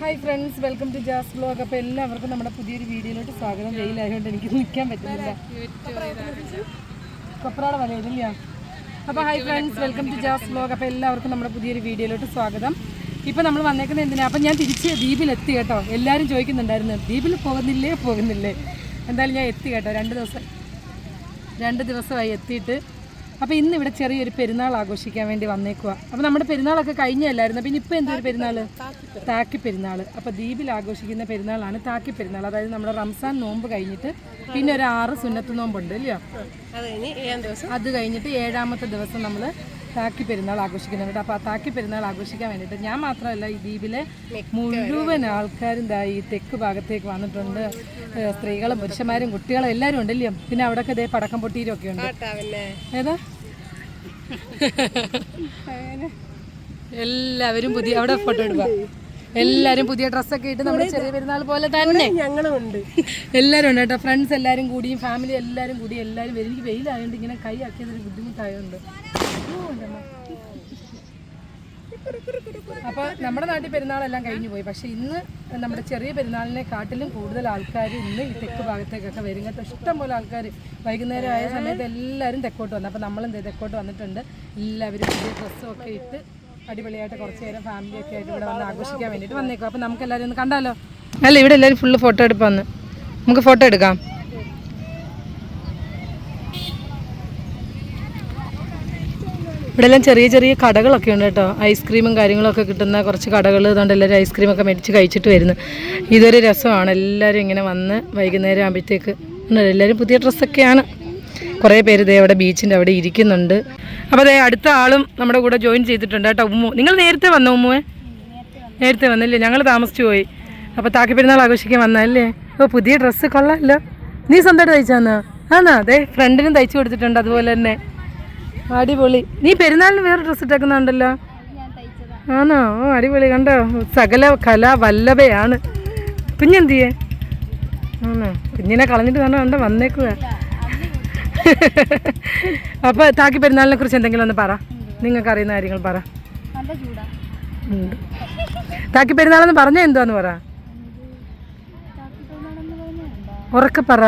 Hi friends, welcome to Jas vlog. അപ്പോൾ എല്ലാവർക്കും നമ്മുടെ പുതിയൊരു വീഡിയോയിലോട്ട് സ്വാഗതം. വെയിലായതുകൊണ്ട് എനിക്ക് നിൽക്കാൻ പറ്റുന്നില്ല, കൊപ്രാട വല ഇതില്ല. അപ്പോൾ hi friends, welcome to Jas vlog. അപ്പോൾ എല്ലാവർക്കും നമ്മുടെ പുതിയൊരു വീഡിയോയിലോട്ട് സ്വാഗതം. ഇപ്പോൾ നമ്മൾ വന്നേക്കുന്നത് എന്തിനാണ്? അപ്പോൾ ഞാൻ തിരിച്ച് ദ്വീപിലെത്തി കേട്ടോ. എല്ലാവരും ചോദിക്കുന്നുണ്ടായിരുന്നു ദ്വീപിൽ പോകുന്നില്ലേ. എന്തായാലും ഞാൻ എത്തി കേട്ടോ. രണ്ട് ദിവസമായി എത്തിയിട്ട്. അപ്പോൾ ഇന്ന് ഇവിടെ ചെറിയൊരു പെരുന്നാൾ ആഘോഷിക്കാൻ വേണ്ടി വന്നേക്കുക. അപ്പോൾ നമ്മുടെ പെരുന്നാളൊക്കെ കഴിഞ്ഞല്ലായിരുന്നു. പിന്നെ ഇപ്പോൾ എന്തൊരു പെരുന്നാൾ? താക്കി പെരുന്നാൾ. അപ്പോൾ ദ്വീപിൽ ആഘോഷിക്കുന്ന പെരുന്നാളാണ് താക്കി പെരുന്നാൾ. അതായത് നമ്മുടെ റംസാൻ നോമ്പ് കഴിഞ്ഞിട്ട് പിന്നെ ഒരു 6 സുന്നത്ത് നോമ്പുണ്ട് ഇല്ലയോ? അത് കഴിഞ്ഞിട്ട് 7ാമത്തെ ദിവസം നമ്മൾ താക്കി പെരുന്നാൾ ആഘോഷിക്കുന്നുണ്ട്. അപ്പോൾ ആ താക്കി പെരുന്നാൾ ആഘോഷിക്കാൻ വേണ്ടിയിട്ട് ഞാൻ മാത്രമല്ല, ഈ ദ്വീപിലെ മുഴുവൻ ആൾക്കാരും ഈ തെക്ക് ഭാഗത്തേക്ക് വന്നിട്ടുണ്ട്. സ്ത്രീകളും പുരുഷന്മാരും കുട്ടികളും എല്ലാവരും ഉണ്ടല്ലോ. പിന്നെ അവിടെയൊക്കെ ഇതേ പടക്കം പൊട്ടീരും ഒക്കെ ഉണ്ട്. ഏതാ എല്ലാവരും പുതിയ അവിടെ ഫോട്ടോ എടുക്കുക. എല്ലാവരും പുതിയ ഡ്രസ്സൊക്കെ ഇട്ട് നമ്മുടെ ചെറിയ പെരുന്നാൾ പോലെ തന്നെ ഞങ്ങളും ഉണ്ട്. എല്ലാവരും ഉണ്ട് കേട്ടോ. ഫ്രണ്ട്സ് എല്ലാവരും കൂടിയും ഫാമിലി എല്ലാവരും കൂടി എല്ലാവരും വരും. എനിക്ക് വെയിലായതുകൊണ്ട് ഇങ്ങനെ കൈ ആക്കിയതൊരു ബുദ്ധിമുട്ടായതുകൊണ്ട്. അപ്പോൾ നമ്മുടെ നാട്ടിൽ പെരുന്നാളെല്ലാം കഴിഞ്ഞു പോയി. പക്ഷേ ഇന്ന് നമ്മുടെ ചെറിയ പെരുന്നാളിനെക്കാട്ടിലും കൂടുതൽ ആൾക്കാർ ഇന്ന് ഈ തെക്ക് ഭാഗത്തേക്കൊക്കെ വരും കേട്ടോ. ഇഷ്ടംപോലെ ആൾക്കാർ വൈകുന്നേരം ആയ സമയത്ത് എല്ലാവരും തെക്കോട്ട് വന്നു. അപ്പോൾ നമ്മളും തെക്കോട്ട് വന്നിട്ടുണ്ട്. എല്ലാവരും പുതിയ ഡ്രസ്സും ഒക്കെ ഇട്ട് അടിപൊളിയായിട്ട് കുറച്ച് നേരം ഫാമിലിയൊക്കെ ആയിട്ട് ഇവിടെ വന്ന് ആഘോഷിക്കാൻ വേണ്ടിയിട്ട് വന്നേക്കും. അപ്പോൾ നമുക്ക് എല്ലാവരും ഒന്ന് കണ്ടാലോ? അല്ല, ഇവിടെ എല്ലാവരും ഫുള്ള് ഫോട്ടോ എടുപ്പാന്ന്. നമുക്ക് ഫോട്ടോ എടുക്കാം. ഇവിടെ എല്ലാം ചെറിയ ചെറിയ കടകളൊക്കെ ഉണ്ട് കേട്ടോ. ഐസ്ക്രീമും കാര്യങ്ങളൊക്കെ കിട്ടുന്ന കുറച്ച് കടകൾ. അതുകൊണ്ട് എല്ലാവരും ഐസ്ക്രീമൊക്കെ മേടിച്ച് കഴിച്ചിട്ട് വരുന്നു. ഇതൊരു രസമാണ്. എല്ലാവരും ഇങ്ങനെ വന്ന് വൈകുന്നേരം ആകുമ്പോഴത്തേക്ക് എല്ലാവരും പുതിയ ഡ്രസ്സൊക്കെയാണ്. കുറേ പേര് ഇതേ അവിടെ ബീച്ചിൻ്റെ അവിടെ ഇരിക്കുന്നുണ്ട്. അപ്പോൾ അതേ അടുത്ത ആളും നമ്മുടെ കൂടെ ജോയിൻ ചെയ്തിട്ടുണ്ട് കേട്ടോ. ഉമ്മു, നിങ്ങൾ നേരത്തെ വന്നോ? ഉമ്മുവേ നേരത്തെ വന്നില്ലേ? ഞങ്ങൾ താമസിച്ചു പോയി. അപ്പോൾ താക്കി പെരുന്നാൾ ആഘോഷിക്കാൻ വന്നല്ലേ? അപ്പോൾ പുതിയ ഡ്രസ്സ് കൊള്ളാമല്ലോ. നീ സ്വന്തമായിട്ട് തയ്ച്ചാന്നോ? ആന്നാ? അതെ, ഫ്രണ്ടിനും തയ്ച്ചു കൊടുത്തിട്ടുണ്ട്. അതുപോലെ തന്നെ അടിപൊളി. നീ പെരുന്നാളിന് വേറെ ഡ്രസ്സ് ഇട്ടേക്കുന്നുണ്ടല്ലോ. ആണോ? ഓ അടിപൊളി. കണ്ടോ, സകല കലാ വല്ലഭയാണ്. കുഞ്ഞെന്തിയേ? ആണോ? കുഞ്ഞിനെ കളഞ്ഞിട്ട് കണ്ടോ വന്നേക്കുക. അപ്പോൾ താക്കി പെരുന്നാളിനെ കുറിച്ച് എന്തെങ്കിലും ഒന്ന് പറ. നിങ്ങൾക്ക് അറിയുന്ന കാര്യങ്ങൾ പറ. താക്കി പെരുന്നാളെന്ന് പറഞ്ഞാൽ എന്തുവാന്ന് പറ. ഉറക്കെ പറ.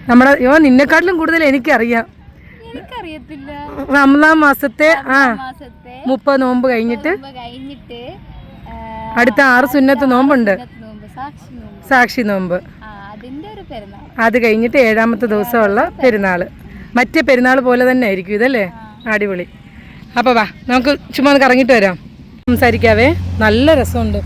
നമ്മുടെ നിന്നെക്കാട്ടിലും കൂടുതൽ എനിക്കറിയാം. റമദാൻ മാസത്തെ 30 നോമ്പ് കഴിഞ്ഞിട്ട് അടുത്ത 6 സുന്നത്ത് നോമ്പുണ്ട്. സാക്ഷി നോമ്പ്. അത് കഴിഞ്ഞിട്ട് 7ാമത്തെ ദിവസമുള്ള പെരുന്നാൾ. മറ്റേ പെരുന്നാൾ പോലെ തന്നെ ആയിരിക്കും ഇതല്ലേ? അടിപൊളി. അപ്പോൾ വാ, നമുക്ക് ചുമ്മാ ഒന്ന് കറങ്ങിയിട്ട് വരാം. സംസാരിക്കാവേ. നല്ല രസമുണ്ട്.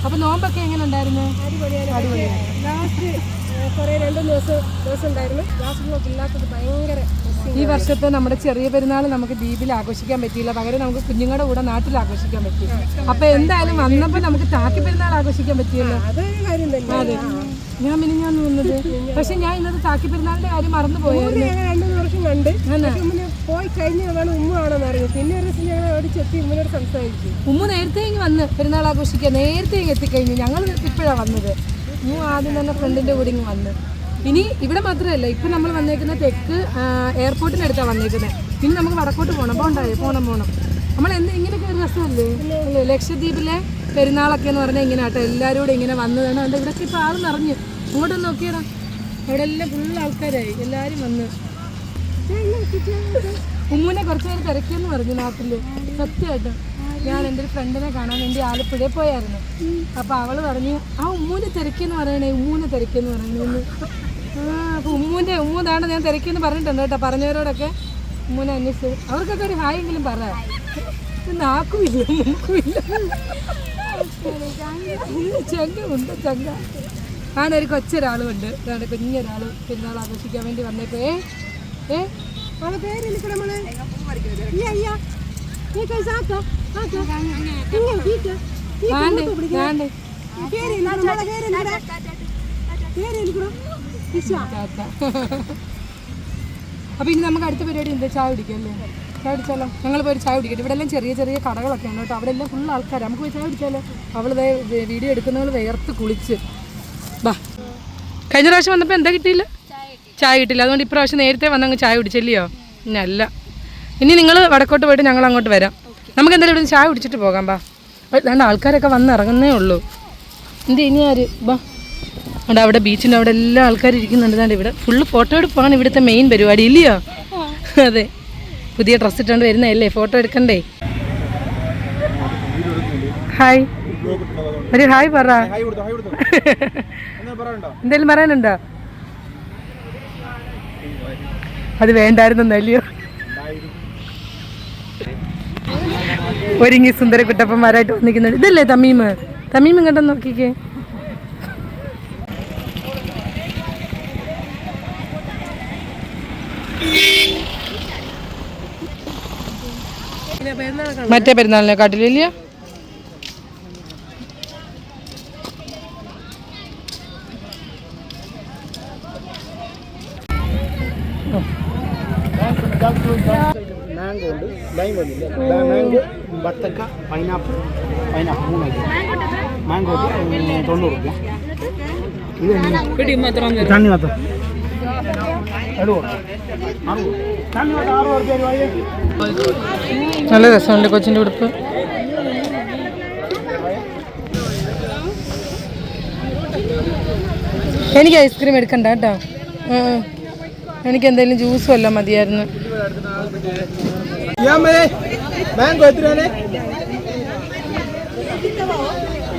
അപ്പൊ നോമ്പൊക്കെ എങ്ങനെ ഉണ്ടായിരുന്നു? ലാസ്റ്റ് കുറേ 2 ദിവസം ഉണ്ടായിരുന്നു. ലാസ്റ്റ് ഇല്ലാത്തത് ഭയങ്കര. ഈ വർഷത്തെ നമ്മുടെ ചെറിയ പെരുന്നാൾ നമുക്ക് ദ്വീപിൽ ആഘോഷിക്കാൻ പറ്റിയില്ല. പകരം നമുക്ക് കുഞ്ഞുങ്ങളുടെ കൂടെ നാട്ടിൽ ആഘോഷിക്കാൻ പറ്റി. അപ്പൊ എന്തായാലും വന്നപ്പോൾ നമുക്ക് താക്കി പെരുന്നാൾ ആഘോഷിക്കാൻ പറ്റിയല്ലോ. അതെ, ഞാൻ മിനിഞ്ഞാന്ന് വന്നത്. പക്ഷെ ഞാൻ ഇന്നത്തെ താക്കി പെരുന്നാളിന്റെ കാര്യം മറന്നു പോയായിരുന്നു. 2 വർഷം കണ്ട് പോയി കഴിഞ്ഞാണ് ഉമ്മ ആണെന്ന് അറിയാം. പിന്നെ ഒരു ദിവസം ഞങ്ങൾ ഓടിച്ചെത്തി ഉമ്മയോട് സംസാരിച്ചു. ഉമ്മ നേരത്തെ ഇങ്ങ് വന്ന് പെരുന്നാൾ ആഘോഷിക്കാൻ നേരത്തെ ഇങ്ങ് എത്തിക്കഴിഞ്ഞു. ഞങ്ങൾ ഇപ്പോഴാണ് വന്നത്. ഉമ്മ ആദ്യം തന്നെ ഫ്രണ്ടിന്റെ കൂടെ ഇങ്ങ് വന്ന്. ഇനി ഇവിടെ മാത്രമല്ല, ഇപ്പം നമ്മൾ വന്നേക്കുന്ന തെക്ക് എയർപോർട്ടിനടുത്താണ് വന്നേക്കുന്നത്. ഇനി നമുക്ക് വടക്കോട്ട് പോകണം. പോകണം. നമ്മൾ ഇങ്ങനെയൊക്കെ ഒരു രസമല്ലേ? അല്ലേ? ലക്ഷദ്വീപിലെ പെരുന്നാളൊക്കെ എന്ന് പറഞ്ഞാൽ ഇങ്ങനെ കേട്ടോ. എല്ലാവരും കൂടെ ഇങ്ങനെ വന്നതാണ്. അതുകൊണ്ട് ഇവിടെയൊക്കെ ഇപ്പോൾ ആൾ നിറഞ്ഞു. അങ്ങോട്ടൊന്ന് നോക്കിയടാ, അവിടെ എല്ലാം ഫുൾ ആൾക്കാരായി. എല്ലാവരും വന്ന് ഉമ്മുനെ കുറച്ച് പേര് തിരക്കിയെന്ന് പറഞ്ഞു നാട്ടിൽ. സത്യമായിട്ടും ഞാൻ എൻ്റെ ഒരു ഫ്രണ്ടിനെ കാണാൻ വേണ്ടി ആലപ്പുഴയിൽ പോയായിരുന്നു. അപ്പോൾ അവൾ പറഞ്ഞു ആ ഉമ്മൂനെ തിരക്കിയെന്ന് പറയണേ. അപ്പോൾ ഉമ്മൂന്നാണ് ഞാൻ തിരക്കിയെന്ന് പറഞ്ഞിട്ടുണ്ട് കേട്ടോ. പറഞ്ഞവരോടൊക്കെ ഉമ്മൂനെ അന്വേഷിച്ചു. അവർക്കൊക്കെ ഒരു ഹായ് എങ്കിലും പറയാം. നാക്കുമില്ല, മൂക്കുമില്ല, ചങ്ക ആണ്. ഒരു കൊച്ചൊരാളും ഉണ്ട്. അതാണ് കുഞ്ഞൊരാൾ പെരുന്നാൾ ആഘോഷിക്കാൻ വേണ്ടി വന്നേക്കോ. അവളെ പേരെനിക്ക് നമ്മള് അപ്പൊ ഇനി നമുക്ക് അടുത്ത പരിപാടി എന്താ? ചായ കുടിക്കല്ലേ? ചായ കുടിച്ചാലോ? ഞങ്ങൾ പോയി ചായ കുടിക്കട്ടെ. ഇവിടെ എല്ലാം ചെറിയ ചെറിയ കടകളൊക്കെ ഉണ്ട് കേട്ടോ. അവിടെ എല്ലാം ഫുൾ ആൾക്കാർ. നമുക്ക് പോയി ചായ കുടിച്ചാലോ? അവൾ വീഡിയോ എടുക്കുന്നവൾ വേർത്ത് കുളിച്ച് ബാ. കഴിഞ്ഞ പ്രാവശ്യം വന്നപ്പോൾ എന്താ കിട്ടിയില്ല? ചായ കിട്ടില്ല. അതുകൊണ്ട് ഇപ്രാവശ്യം നേരത്തെ വന്നങ്ങ് ചായ കുടിച്ചല്ലയോ? അല്ല, ഇനി നിങ്ങൾ വടക്കോട്ട് പോയിട്ട് ഞങ്ങൾ അങ്ങോട്ട് വരാം. നമുക്ക് എന്തായാലും ഇവിടെ ചായ കുടിച്ചിട്ട് പോകാം. ബാ. രണ്ട് ആൾക്കാരൊക്കെ വന്ന് ഇറങ്ങുന്നേ ഉള്ളൂ. എന്ത് ഇനി ആര്? ബാ. അവിടെ അവിടെ ബീച്ചിൻ്റെ അവിടെ എല്ലാ ആൾക്കാരും ഇരിക്കുന്നുണ്ട്. ദാണ്ട് ഇവിടെ ഫുള്ള് ഫോട്ടോ എടുപ്പാണ് ഇവിടുത്തെ മെയിൻ പരിപാടി, ഇല്ലയോ? അതെ, പുതിയ ഡ്രസ്സ് ഇട്ടുകൊണ്ട് വരുന്നതല്ലേ, ഫോട്ടോ എടുക്കണ്ടേ? ഹായ്, ഒരു ഹായ് പറ. എന്തേലും പറയാനുണ്ടോ? അത് വേണ്ടായിരുന്നല്ലയോ? ഒരുങ്ങി സുന്ദര കുട്ടപ്പന്മാരായിട്ട് വന്നിരിക്കുന്നുണ്ട്. ഇതല്ലേ തമീമ്? തമീമ് ഇങ്ങോട്ട് നോക്കിക്കേ. മറ്റേ പെരുന്നാളിനെ കാട്ടിലില്ല. മാംഗോ ഉണ്ട്, ലൈം വന്നില്ല. മാംഗോ, ബത്തക്ക, പൈനാപ്പിൾ മൂന്നായിട്ട്. മാംഗോ 90 രൂപ. തണ്ണി മാത്രം നല്ല രസമുണ്ട് കൊച്ചിൻ്റെ ഉടുപ്പ്. എനിക്ക് ഐസ്ക്രീം എടുക്കണ്ട കേട്ടോ. എനിക്ക് എന്തെങ്കിലും ജ്യൂസ് വല്ലതും മതിയായിരുന്നു. മാംഗോ എത്രയാണ്?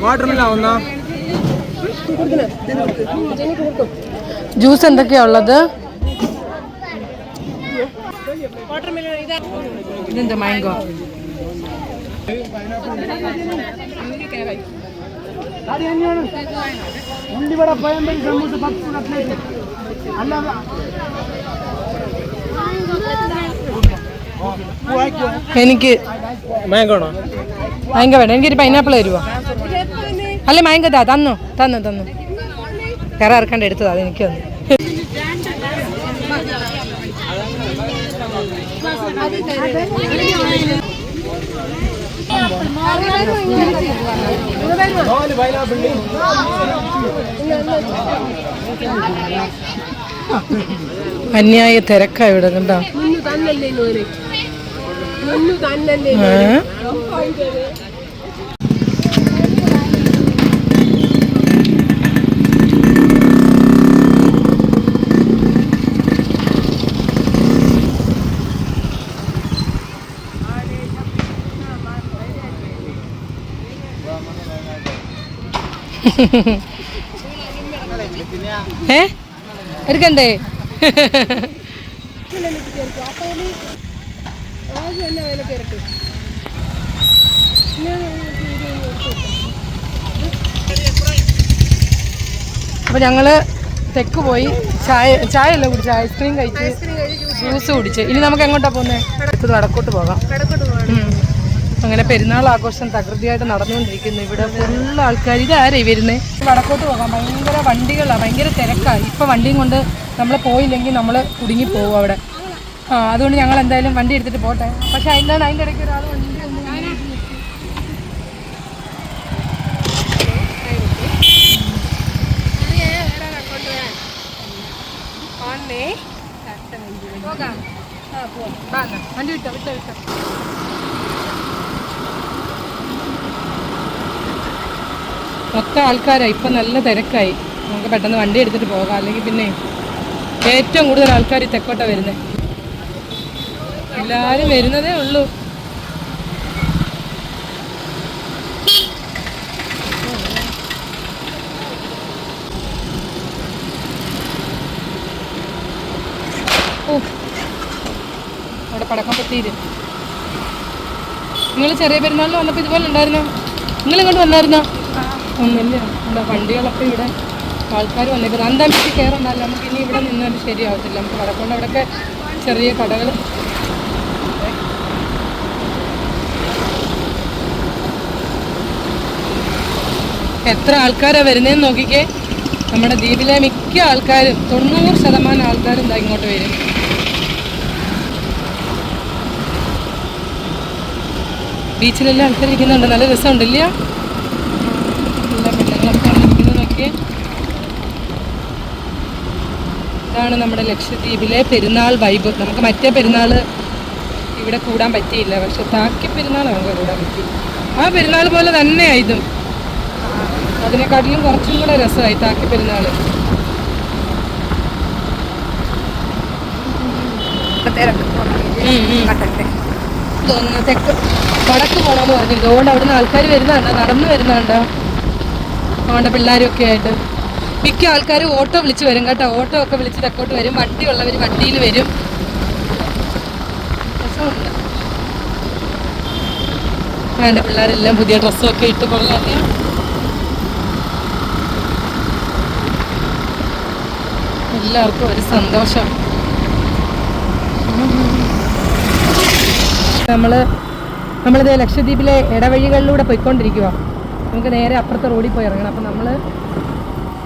വാട്ടർമെലൻ ജ്യൂസ് എന്തൊക്കെയാ ഉള്ളത്? ഇതെന്താ മാംഗോ? എനിക്ക് മാംഗോ മാംഗോ വേണം. എനിക്കൊരു പൈനാപ്പിൾ തരുമോ? അല്ലേ മാംഗോ തന്നു തന്നു തന്നു കയറി ഇറക്കാണ്ട് എടുത്തതാ. അത് എനിക്ക് തന്നു. അന്യായ തിരക്കാ ഇവിടെ കണ്ടോ. എടുക്കണ്ടേ? അപ്പൊ ഞങ്ങള് തെക്ക് പോയി ചായ അല്ല കുടിച്ച്, ഐസ്ക്രീം കഴിച്ച്, ജ്യൂസ് കുടിച്ച്. ഇനി നമുക്ക് എങ്ങോട്ടാ പോകുന്നത്? അടുത്തത് വടക്കോട്ട് പോകാം. അങ്ങനെ പെരുന്നാൾ ആഘോഷം തകൃതിയായിട്ട് നടന്നുകൊണ്ടിരിക്കുന്നു. ഇവിടെ ഫുള്ള് ആൾക്കാർ. ഇതാരേ വരുന്നത്? വടക്കോട്ട് പോകാം. ഭയങ്കര വണ്ടികളാണ്, ഭയങ്കര തിരക്കാണ്. ഇപ്പം വണ്ടിയും കൊണ്ട് നമ്മൾ പോയില്ലെങ്കിൽ നമ്മൾ കുടുങ്ങിപ്പോവും അവിടെ. അതുകൊണ്ട് ഞങ്ങൾ എന്തായാലും വണ്ടി എടുത്തിട്ട് പോട്ടെ. പക്ഷെ അതിൻ്റെ ഇടയ്ക്ക് ഒരാൾ വണ്ടി വണ്ടി വിട്ടോ വിട്ടോ വിട്ടോ. മൊത്തം ആൾക്കാരായി. ഇപ്പം നല്ല തിരക്കായി. നമുക്ക് പെട്ടെന്ന് വണ്ടി എടുത്തിട്ട് പോകാം. അല്ലെങ്കിൽ പിന്നെ ഏറ്റവും കൂടുതൽ ആൾക്കാർ തെക്കോട്ടാ വരുന്നത്. എല്ലാവരും വരുന്നതേ ഉള്ളൂ. അവിടെ പടക്കം പൊട്ടിയിര്. നിങ്ങൾ ചെറിയ പെരുന്നാളിൽ വന്നപ്പോൾ ഇതുപോലെ ഉണ്ടായിരുന്നോ? നിങ്ങളിങ്ങോട്ട് വന്നായിരുന്നോ? ഒന്നുമില്ല. എന്താ വണ്ടികളൊക്കെ ഇവിടെ ആൾക്കാർ വന്നേക്കുന്നത്. അന്താമിച്ച് കയറുണ്ടല്ലോ. നമുക്ക് ഇനി ഇവിടെ നിന്നാലും ശരിയാവത്തില്ല. നമുക്ക് വടക്കൊണ്ട് അവിടെയൊക്കെ ചെറിയ കടകൾ. എത്ര ആൾക്കാരാണ് വരുന്നതെന്ന് നോക്കിക്കേ. നമ്മുടെ ദ്വീപിലെ മിക്ക ആൾക്കാരും 90% ആൾക്കാരും ഇതാ ഇങ്ങോട്ട് വരും. ബീച്ചിലെല്ലാം ആൾക്കാർ ഇരിക്കുന്നുണ്ട്. നല്ല രസമുണ്ടല്ലേ? എല്ലാ പെണ്ണുങ്ങളൊക്കെ ഇരിക്കുന്നത് നോക്കിയേ. ഇതാണ് നമ്മുടെ ലക്ഷദ്വീപിലെ പെരുന്നാൾ വൈബ്. നമുക്ക് മറ്റേ പെരുന്നാൾ ഇവിടെ കൂടാൻ പറ്റിയില്ല, പക്ഷെ താക്കി പെരുന്നാൾ നമുക്ക് കൂടാൻ പറ്റി. ആ പെരുന്നാൾ പോലെ തന്നെയാണ് ഇതും. അതിനെക്കാട്ടിലും കുറച്ചും കൂടെ രസമായി താക്കി പെരുന്നാൾ. തോന്നുന്നു തെക്ക് വടക്ക് പോകണമെന്ന് പറഞ്ഞിരുന്നു. അതുകൊണ്ട് അവിടുന്ന് ആൾക്കാർ വരുന്നുണ്ടോ, നടന്നു വരുന്നുണ്ടോ, അതുകൊണ്ട് പിള്ളേരൊക്കെ ആയിട്ട്. മിക്ക ആൾക്കാരും ഓട്ടോ വിളിച്ച് വരും കേട്ടോ. ഓട്ടോ ഒക്കെ വിളിച്ച് തെക്കോട്ട് വരും. വണ്ടിയുള്ളവർ വണ്ടിയിൽ വരും. രസമുണ്ട്. വേണ്ട പിള്ളേരെല്ലാം പുതിയ ഡ്രസ്സൊക്കെ ഇട്ട് കൊള്ളാതെ. എല്ലാവർക്കും ഒരു സന്തോഷം. നമ്മളിത് ലക്ഷദ്വീപിലെ ഇടവഴികളിലൂടെ പോയിക്കൊണ്ടിരിക്കുക. നമുക്ക് നേരെ അപ്പുറത്തെ റോഡിൽ പോയി ഇറങ്ങണം. അപ്പം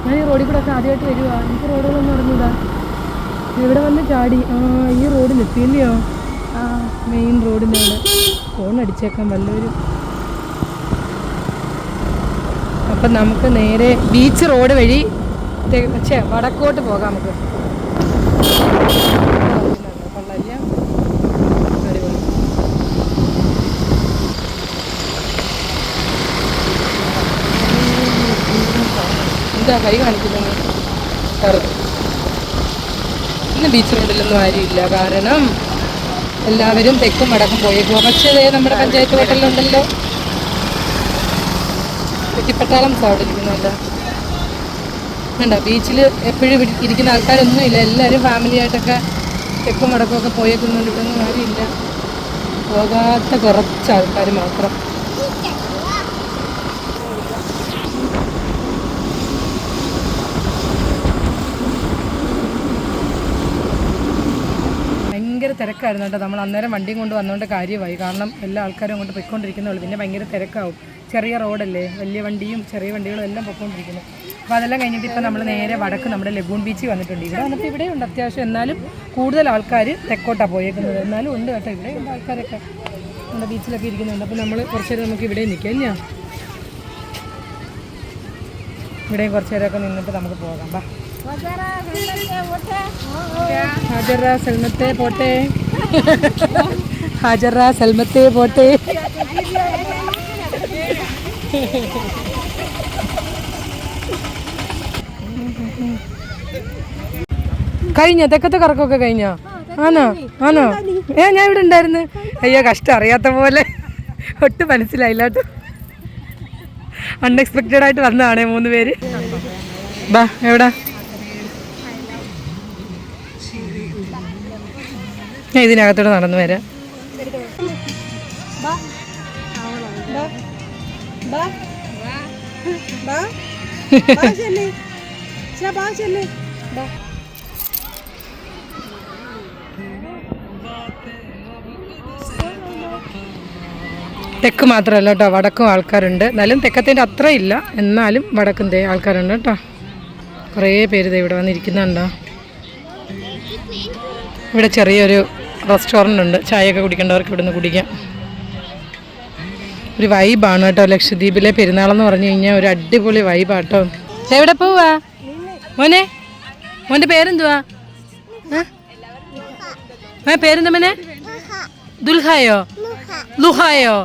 ഞാൻ ഈ റോഡിൽ കൂടെ ഒക്കെ ആദ്യമായിട്ട് വരിക. എനിക്ക് റോഡുകളൊന്നും അറിഞ്ഞൂടാ. ഇവിടെ വന്ന് ചാടി ഈ റോഡിൽ എത്തിയില്ലയോ? മെയിൻ റോഡിൻ്റെ അവിടെ ഫോൺ അടിച്ചേക്കാൻ വല്ലവരും. അപ്പം നമുക്ക് നേരെ ബീച്ച് റോഡ് വഴി വടക്കോട്ട് പോകാം. നമുക്ക് എന്താ കൈ കാണിക്കുന്നത്? ഇന്ന് ബീച്ച് റോഡിലൊന്നും ആരുമില്ല, കാരണം എല്ലാവരും തെക്കും വടക്കും പോയേക്കുക. പക്ഷേ നമ്മുടെ പഞ്ചായത്ത് ഹോട്ടലിലുണ്ടല്ലോ, കുറ്റിപ്പട്ടാളം അവിടെ ഇരിക്കുന്നുണ്ട്. വേണ്ട ബീച്ചിൽ എപ്പോഴും ഇരിക്കുന്ന ആൾക്കാരൊന്നുമില്ല. എല്ലാവരും ഫാമിലി ആയിട്ടൊക്കെ തെക്കും വടക്കുമൊക്കെ പോയേക്കുന്നുണ്ട്. ഇതൊന്നും ആരുമില്ല, പോകാത്ത കുറച്ച് ആൾക്കാർ മാത്രം. ഭയങ്കര തിരക്കായിരുന്നു കേട്ടോ. നമ്മൾ അന്നേരം വണ്ടിയും കൊണ്ട് വന്നുകൊണ്ട് കാര്യമായി, കാരണം എല്ലാ ആൾക്കാരും അങ്ങോട്ട് പോയിക്കൊണ്ടിരിക്കുന്നുള്ളൂ. പിന്നെ ഭയങ്കര തിരക്കാവും. ചെറിയ റോഡല്ലേ, വലിയ വണ്ടിയും ചെറിയ വണ്ടികളും എല്ലാം പോയിക്കൊണ്ടിരിക്കുന്നു. അപ്പോൾ അതെല്ലാം കഴിഞ്ഞിട്ട് ഇപ്പോൾ നമ്മൾ നേരെ വടക്ക് നമ്മുടെ ലഗൂൺ ബീച്ചിൽ വന്നിട്ടുണ്ട്. ഇവിടെ വന്നിട്ട് ഇവിടെയുണ്ട് അത്യാവശ്യം, എന്നാലും കൂടുതൽ ആൾക്കാർ തെക്കോട്ടാണ് പോയേക്കുന്നത്. എന്നാലും ഉണ്ട് കേട്ടോ, ഇവിടെയുണ്ട് ആൾക്കാരൊക്കെ നമ്മുടെ ബീച്ചിലൊക്കെ ഇരിക്കുന്നുണ്ട്. അപ്പോൾ നമ്മൾ കുറച്ച് നേരം നമുക്ക് ഇവിടെ നിൽക്കാം. ഇല്ല, ഇവിടെയും കുറച്ച് നേരമൊക്കെ നിന്നിട്ട് നമുക്ക് പോകാം. ബാ ഹാജറ സൽമത്തെ പോട്ടെ, ഹാജറ സൽമത്തെ പോട്ടെ. കഴിഞ്ഞോ തെക്കത്തെ കറക്കമൊക്കെ കഴിഞ്ഞോ? ആണോ ഞാൻ ഇവിടെ ഉണ്ടായിരുന്നു. അയ്യോ കഷ്ടം, അറിയാത്ത പോലെ ഒട്ടും മനസ്സിലായില്ല കേട്ടോ. അൺഎക്സ്പെക്റ്റഡ് ആയിട്ട് വന്നതാണേ 3 പേര്. ബാ എവിടാ? ഞാൻ ഇതിനകത്തോടെ നടന്നു വരാം. തെക്ക് മാത്രമല്ല കേട്ടോ, വടക്കും ആൾക്കാരുണ്ട്. എന്നാലും തെക്കത്തിൻ്റെ അത്ര ഇല്ല, എന്നാലും വടക്കും ആൾക്കാരുണ്ട് കേട്ടോ. കുറേ പേര് ഇവിടെ വന്നിരിക്കുന്നുണ്ടോ. ഇവിടെ ചെറിയൊരു റെസ്റ്റോറൻ്റ് ഉണ്ട്, ചായയൊക്കെ കുടിക്കേണ്ടവർക്ക് ഇവിടെ നിന്ന് കുടിക്കാം. ഒരു വൈബാണ് കേട്ടോ ലക്ഷദ്വീപിലെ പെരുന്നാളെന്ന് പറഞ്ഞു കഴിഞ്ഞാൽ. ഒരു അടിപൊളി വൈബാട്ടോ. എവിടെ പോവാ മോനെ? മോൻ്റെ പേരെന്തുവാ? പേരെന്താ മോനെ? ദുൽഹായോ ലുഹായോ?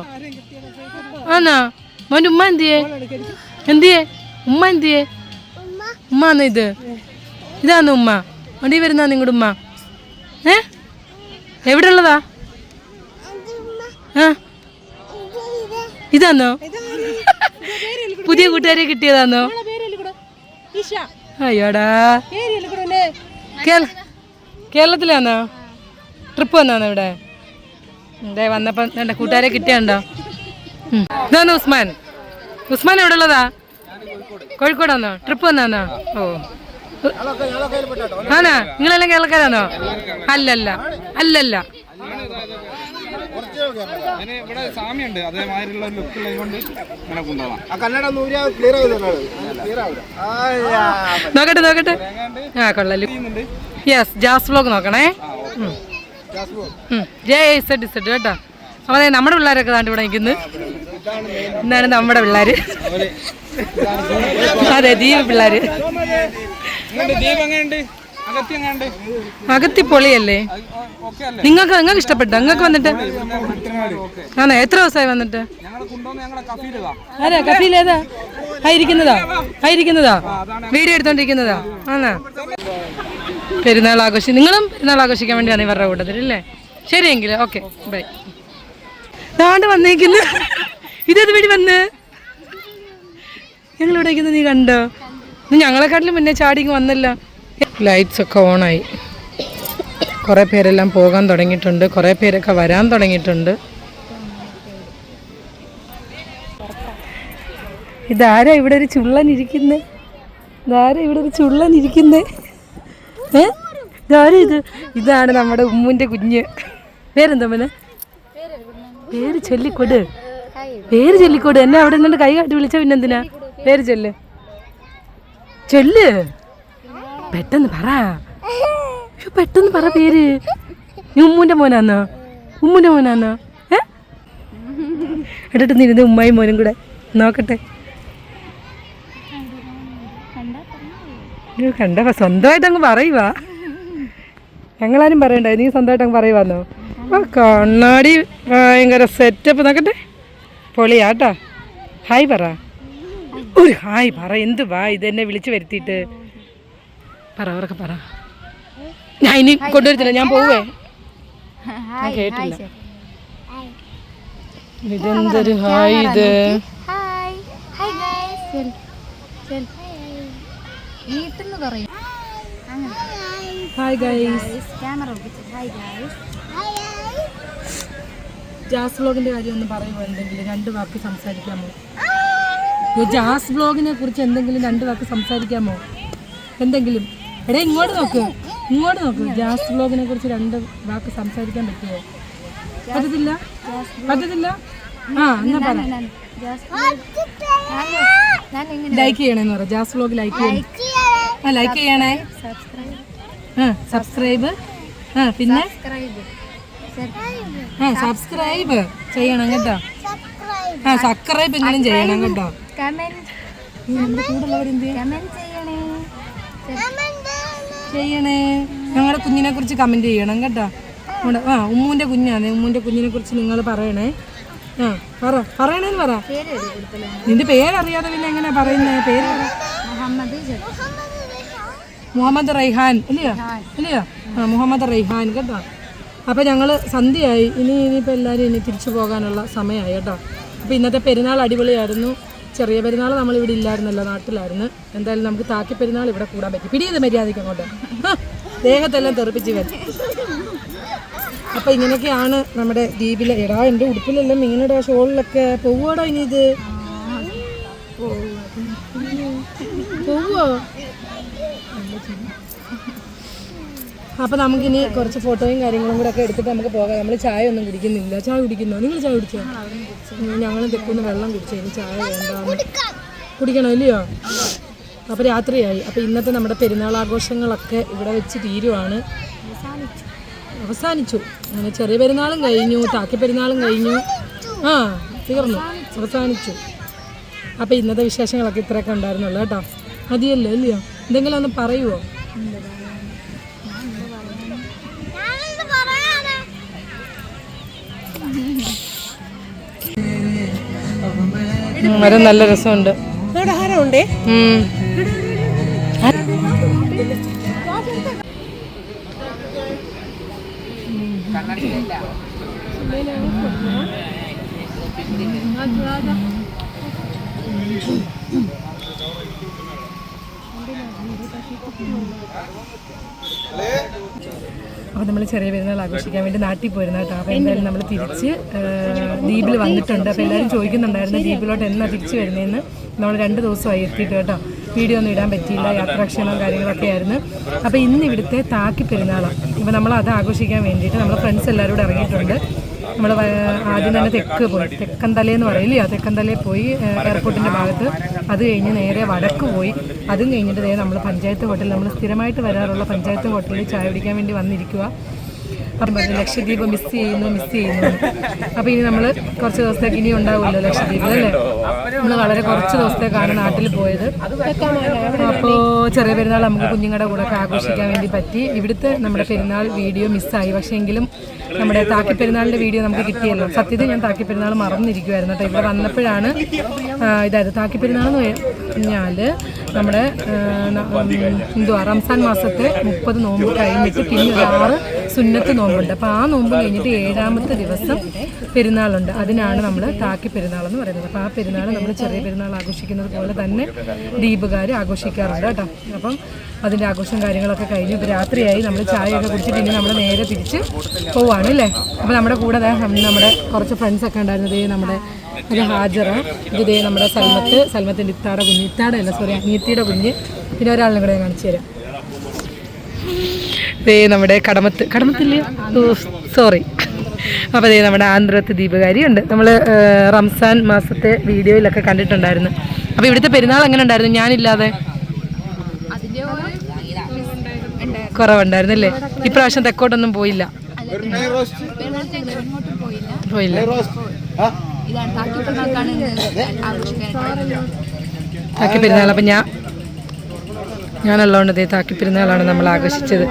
ആണോ? മോൻ്റെ ഉമ്മ എന്തിയേ? ഉമ്മ എന്തിയേ? ഉമ്മാന്നോ ഇത്? ഇതാന്നോ ഉമ്മ? വണ്ടി വരുന്നാ നിങ്ങളുടെ ഉമ്മ? എവിടെ ഉള്ളതാ? ഇതാന്നോ? പുതിയ കൂട്ടുകാരെ കിട്ടിയതാന്നോ? അയ്യോടാ, കേരളത്തിലാന്നോ? ട്രിപ്പ് വന്നാന്നോ ഇവിടെ? ഇവിടെ വന്നപ്പം എൻ്റെ കൂട്ടുകാരെ കിട്ടിയുണ്ടോ? ഇതാന്നോ ഉസ്മാൻ എവിടെ ഉള്ളതാ? കോഴിക്കോടാന്നോ? ട്രിപ്പ് വന്നാന്നോ? ഓ ആണോ? നിങ്ങളെല്ലാം കേരളക്കാരാണോ? അല്ലല്ല നോക്കട്ടെ. ആ കൊള്ളാലോ. യെസ്, ജാസ് വ്ലോഗ് നോക്കണേ. JZ കേട്ടോ. അപ്പോൾ അതെ, നമ്മുടെ പിള്ളേരൊക്കെ താണ്ട് ഇവിടെ നിൽക്കുന്നു. എന്താണ് നമ്മുടെ പിള്ളേർ? അതെ, ദ്വീപ് പിള്ളേർ. അകത്തി പൊളിയല്ലേ? നിങ്ങൾക്ക് ഇഷ്ടപ്പെട്ടു? നിങ്ങൾക്ക് വന്നിട്ട് ആണോ? എത്ര ദിവസമായി വന്നിട്ട്? അതെ, കഫീൽ ഏതാ? ആയിരിക്കുന്നതാ വീഡിയോ എടുത്തോണ്ടിരിക്കുന്നതാ? ആണോ? പെരുന്നാൾ ആഘോഷം. നിങ്ങളും പെരുന്നാൾ ആഘോഷിക്കാൻ വേണ്ടിയാണ് ഇവരുടെ കൂട്ടത്തിൽ അല്ലേ? ശരിയെങ്കിൽ ഓക്കെ, ബൈ. താണ്ട് വന്നേക്കുന്നു. ഇതേത് വീട് വന്ന് ഞങ്ങളിവിടെ ഇരിക്കുന്നത് നീ കണ്ടോ? നീ ഞങ്ങളെക്കാട്ടിലും മുന്നേ ചാടിങ്ങ് വന്നല്ലോ. ലൈറ്റ്സ് ഒക്കെ ഓണായി. കുറേ പേരെല്ലാം പോകാൻ തുടങ്ങിയിട്ടുണ്ട്, കുറേ പേരൊക്കെ വരാൻ തുടങ്ങിയിട്ടുണ്ട്. ഇതാരാ ഇവിടെ ഒരു ചുള്ളനിരിക്കുന്നേ? ഇതാരാ ഇത്? ഇതാണ് നമ്മുടെ ഉമ്മുൻ്റെ കുഞ്ഞ്. പേരെന്താ മോനെ? പേര് ചൊല്ലിക്കൊട്. എന്നെ അവിടെ നിന്നുകൊണ്ട് കൈ കാട്ടി വിളിച്ച പിന്നെന്തിനാ? പേര് ചൊല്ല്. പെട്ടെന്ന് പറ പേര്. നീ ഉമ്മുൻ്റെ മോനാന്നോ? എന്നിട്ട് നിരുന്ന് ഉമ്മായും മോനും കൂടെ നോക്കട്ടെ. കണ്ടപ്പോ സ്വന്തമായിട്ട് അങ്ങ് പറയുവാ. ഞങ്ങളാരും പറയണ്ട, നീ സ്വന്തമായിട്ട് അങ്ങ് പറയുവാന്നോ? കണ്ണാടി ഭയങ്കര സെറ്റപ്പ്. നോക്കട്ടെ, പൊളിയാട്ടാ. ഹായ് പറ. ഒരു ഹായ് പറ. എന്ത് വാ ഇതെന്നെ വിളിച്ചു വരുത്തിയിട്ട്? പറ. ഞാൻ ഇനി കൊണ്ടുവരത്തില്ല, ഞാൻ പോവേ. കേട്ടില്ല. ഇതെന്തൊരു ഹായ് ഇത്? Hi guys. ജാസ് വ്ലോഗിന്റെ കാര്യം ഒന്ന് പറയുമോ? എന്തെങ്കിലും 2 വാക്ക് സംസാരിക്കാമോ? ജാസ് വ്ലോഗിനെ കുറിച്ച് എന്തെങ്കിലും 2 വാക്ക് സംസാരിക്കാമോ? എന്തെങ്കിലും. എടാ ഇങ്ങോട്ട് നോക്ക്. ജാസ് വ്ലോഗിനെ കുറിച്ച് 2 വാക്ക് സംസാരിക്കാൻ പറ്റുമോ? പറ്റത്തില്ല? ആ എന്നാ പറ. ലൈക്ക് ചെയ്യണേന്ന് പറ. ജാസ് വ്ലോഗ് ലൈക്ക് ചെയ്യണേ. സബ്സ്ക്രൈബ്. പിന്നെ സബ്സ്ക്രൈബ് ചെയ്യണം കേട്ടോ. സബ്സ്ക്രൈബ് എങ്കിലും ചെയ്യണം കേട്ടോ. ചെയ്യണേ. ഞങ്ങളുടെ കുഞ്ഞിനെ കുറിച്ച് കമന്റ് ചെയ്യണം കേട്ടോ. ഉമ്മുന്റെ കുഞ്ഞാണ്. ഉമ്മുന്റെ കുഞ്ഞിനെ കുറിച്ച് നിങ്ങൾ പറയണേ. പറയണേന്ന് പറ. നിന്റെ പേരറിയാതെ പിന്നെ എങ്ങനെയാ പറയുന്നത്? പേര് മുഹമ്മദ് റൈഹാൻ ഇല്ലയോ? മുഹമ്മദ് റൈഹാൻ കേട്ടോ. അപ്പോൾ ഞങ്ങൾ സന്ധ്യയായി. ഇനിയിപ്പോൾ എല്ലാവരും ഇനി തിരിച്ചു പോകാനുള്ള സമയമായി കേട്ടോ. അപ്പോൾ ഇന്നത്തെ പെരുന്നാൾ അടിപൊളിയായിരുന്നു. ചെറിയ പെരുന്നാൾ നമ്മളിവിടെ ഇല്ലായിരുന്നല്ലോ, നാട്ടിലായിരുന്നു. എന്തായാലും നമുക്ക് താക്കി പെരുന്നാൾ ഇവിടെ കൂടാൻ പറ്റി. പിടിയത് മര്യാദയ്ക്ക് അങ്ങോട്ട് ദേഹത്തെല്ലാം തെറിപ്പിച്ച് വരും. അപ്പോൾ ഇങ്ങനെയൊക്കെയാണ് നമ്മുടെ ദ്വീപിലെ. എടാ എൻ്റെ ഉടുപ്പിലെല്ലാം മീനുടെ ഷോളിലൊക്കെ പോവോടാ ഇനി ഇത്? പോവോ? അപ്പോൾ നമുക്കിനി കുറച്ച് ഫോട്ടോയും കാര്യങ്ങളും കൂടെ ഒക്കെ എടുത്തിട്ട് നമുക്ക് പോകാം. നമ്മൾ ചായ ഒന്നും കുടിക്കുന്നില്ല. ചായ കുടിക്കുന്നോ? നിങ്ങൾ ചായ കുടിച്ചോ? ഞങ്ങൾ തെക്കുന്ന് വെള്ളം കുടിച്ചു. ഇനി ചായ വേണ്ട, കുടിക്കണോ ഇല്ലയോ? അപ്പോൾ രാത്രിയായി. അപ്പോൾ ഇന്നത്തെ നമ്മുടെ പെരുന്നാൾ ആഘോഷങ്ങളൊക്കെ ഇവിടെ വെച്ച് അവസാനിച്ചു. അങ്ങനെ ചെറിയ പെരുന്നാളും കഴിഞ്ഞു, താക്കി പെരുന്നാളും കഴിഞ്ഞു. തീർന്നു, അവസാനിച്ചു. അപ്പോൾ ഇന്നത്തെ വിശേഷങ്ങളൊക്കെ ഇത്രയൊക്കെ ഉണ്ടായിരുന്നുള്ളൂ കേട്ടോ. മതിയല്ലോ ഇല്ലയോ? എന്തെങ്കിലും ഒന്ന് പറയുമോ? മരം നല്ല രസമുണ്ട്. അപ്പോൾ നമ്മൾ ചെറിയ പെരുന്നാൾ ആഘോഷിക്കാൻ വേണ്ടി നാട്ടിൽ പോയിരുന്നു കേട്ടോ. അപ്പോൾ എന്തായാലും നമ്മൾ തിരിച്ച് ദ്വീപിൽ വന്നിട്ടുണ്ട്. അപ്പോൾ എല്ലാവരും ചോദിക്കുന്നുണ്ടായിരുന്നു ദ്വീപിലോട്ട് എന്നാ തിരിച്ച് വരുന്നതെന്ന്. നമ്മൾ 2 ദിവസമായി എത്തിയിട്ട് കേട്ടോ. വീഡിയോ ഒന്നും ഇടാൻ പറ്റിയില്ല, യാത്രാക്ഷീണവും കാര്യങ്ങളൊക്കെ ആയിരുന്നു. അപ്പോൾ ഇന്ന് ഇവിടുത്തെ താക്കി പെരുന്നാളാണ്. ഇപ്പോൾ നമ്മൾ അത് ആഘോഷിക്കാൻ വേണ്ടിയിട്ട് നമ്മൾ ഫ്രണ്ട്സ് എല്ലാവരും കൂടെ ഇറങ്ങിയിട്ടുണ്ട്. നമ്മൾ ആദ്യം തന്നെ തെക്കന്തലയെന്ന് പറയില്ലേ, തെക്കന്തലയിൽ പോയി എയർപോർട്ടിൻ്റെ ഭാഗത്ത്. അത് കഴിഞ്ഞ് നേരെ വടക്ക് പോയി. അതും കഴിഞ്ഞിട്ട് നമ്മൾ പഞ്ചായത്ത് ഹോട്ടലിൽ, നമ്മൾ സ്ഥിരമായിട്ട് വരാറുള്ള പഞ്ചായത്ത് ഹോട്ടലിൽ ചായ കുടിക്കാൻ വേണ്ടി വന്നിരിക്കുക. അപ്പം പറഞ്ഞു ലക്ഷദ്വീപ് മിസ് ചെയ്യുന്നു. അപ്പോൾ ഇനി നമ്മൾ കുറച്ച് ദിവസത്തേക്ക് ഇനി ഉണ്ടാവുമല്ലോ ലക്ഷദ്വീപിൽ അല്ലേ. നമ്മൾ വളരെ കുറച്ച് ദിവസത്തേക്കാണ് നാട്ടിൽ പോയത്. അപ്പോൾ ചെറിയ പെരുന്നാൾ നമുക്ക് കുഞ്ഞുങ്ങളുടെ കൂടെ ഒക്കെ ആഘോഷിക്കാൻ വേണ്ടി പറ്റി. ഇവിടുത്തെ നമ്മുടെ പെരുന്നാൾ വീഡിയോ മിസ്സായി. പക്ഷേ എങ്കിലും നമ്മുടെ താക്കി പെരുന്നാളിൻ്റെ വീഡിയോ നമുക്ക് കിട്ടിയല്ലോ. സത്യത്തിൽ ഞാൻ താക്കി പെരുന്നാൾ മറന്നിരിക്കുമായിരുന്നു കേട്ടോ. ഇവിടെ വന്നപ്പോഴാണ് ഇതായത് താക്കി പെരുന്നാൾ എന്ന് പറഞ്ഞാൽ നമ്മുടെ റംസാൻ മാസത്തെ 30 നോമ്പ് കഴിഞ്ഞിട്ട് പിന്നെ 6 സുന്നത്ത് നോമ്പുണ്ട്. അപ്പോൾ ആ നോമ്പ് കഴിഞ്ഞിട്ട് 7ാമത്തെ ദിവസം പെരുന്നാളുണ്ട്. അതിനാണ് നമ്മൾ താക്കി പെരുന്നാൾ എന്ന് പറയുന്നത്. അപ്പോൾ ആ പെരുന്നാൾ നമ്മൾ ചെറിയ പെരുന്നാൾ ആഘോഷിക്കുന്നത് പോലെ തന്നെ ദ്വീപുകാർ ആഘോഷിക്കാറുണ്ട് കേട്ടോ. അപ്പം അതിൻ്റെ ആഘോഷം കാര്യങ്ങളൊക്കെ കഴിഞ്ഞു. ഇപ്പോൾ രാത്രിയായി. നമ്മൾ ചായയൊക്കെ കുടിച്ചിട്ട് ഇനി നമ്മൾ നേരെ തിരിച്ച് പോവുകയാണ് അല്ലേ. അപ്പോൾ നമ്മുടെ കൂടെ നമ്മുടെ കുറച്ച് ഫ്രണ്ട്സൊക്കെ ഉണ്ടായിരുന്നത് നമ്മുടെ ഇത് ഹാജറ, ഇതേ നമ്മുടെ സൽമത്തിൻ്റെ അനിയത്തിയുടെ കുഞ്ഞ്, പിന്നെ ഒരാളിനെ കൂടെ കാണിച്ചു തരാം. ഇതേ നമ്മുടെ കടമത്തില്ലേ സോറി. അപ്പോൾ ഇതേ നമ്മുടെ ആന്ധ്രത്ത് ദീപകാരിയുണ്ട്. നമ്മൾ റംസാൻ മാസത്തെ വീഡിയോയിലൊക്കെ കണ്ടിട്ടുണ്ടായിരുന്നു. അപ്പോൾ ഇവിടുത്തെ പെരുന്നാൾ എങ്ങനെ ഉണ്ടായിരുന്നു ഞാനില്ലാതെ? കുറവുണ്ടായിരുന്നു അല്ലേ. ഇപ്രാവശ്യം തെക്കോട്ടൊന്നും പോയില്ല. താക്കി പെരുന്നാൾ. അപ്പം ഞാനുള്ളതുകൊണ്ട് താക്കി പെരുന്നാളാണ് നമ്മൾ ആഘോഷിച്ചത്.